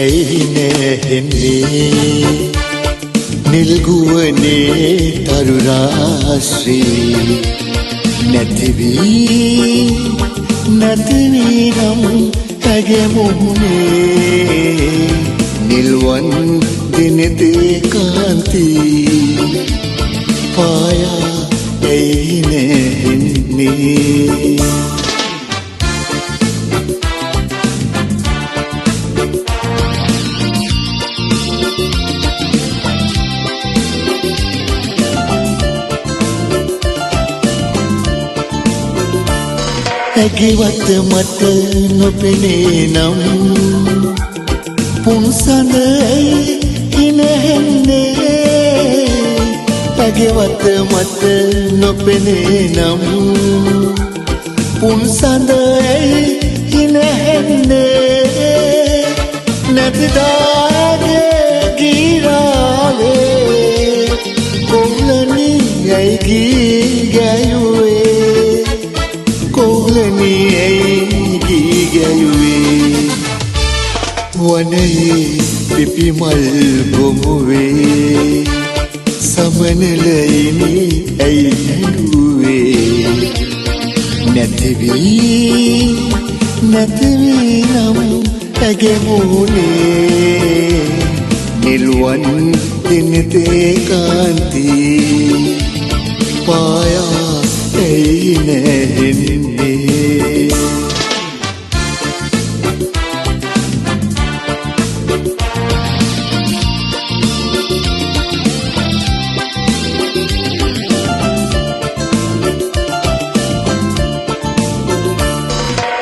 ඇයි නැහෙන්නේ නිල්ගුවනේ තරු රාශ්‍රී නැතිවී නම් ඇගේ මුහුණේ නිල්වන් දිනෙතේ කාන්ති පායා ඇයි නැහෙන්නේ ඇගිවත මට නොපෙනේ නම් පුන්සඳයි හිනහෙන්නේ ඇගිවත මට නොපෙනේ නම් පුන්සඳයි හිනහෙන්නේ නැතිදාගේ ගීරාවේ කොල්ලනි ඇයි ගී ගැයුවේ කොල්ලනි ඇයි ගී ගැයුවේ වනයේ පිපිමල් බොමුවේ සමනලයිනි ඇයි හැඬුවේ නැතිවී නම් ඇගේ මුහුණේ නිල්වන් දිනෙතේ කාන්ති පායා ඇයි නැහෙන්නේ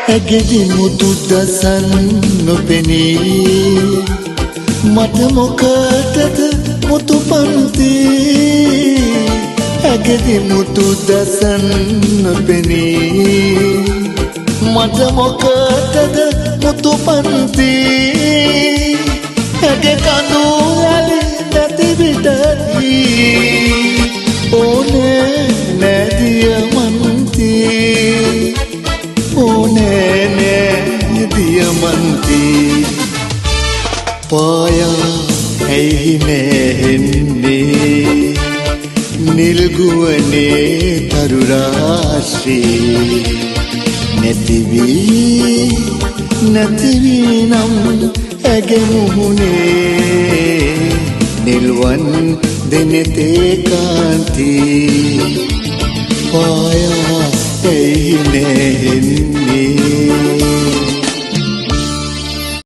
ඇගෙදි මුතු දසන් නොපෙනී මට මොකටද මුතු පන්ති ඇගෙදි මුතු දසන් නොපෙනී මට මොකටද මුතු පන්ති ඇගේ කඳුලලි නැති විටදී ඕනේ නැදියමන්ති ඕනේ දියමන්ති පායා ඇයි නැහෙන්නේ නිල්ගුවනේ තරු රාශ්‍රී නැතිවී නම් ඇගේ මුහුණේ නිල්වන් දිනෙතේ කාන්ති පායා ඇයි නැහෙන්නේ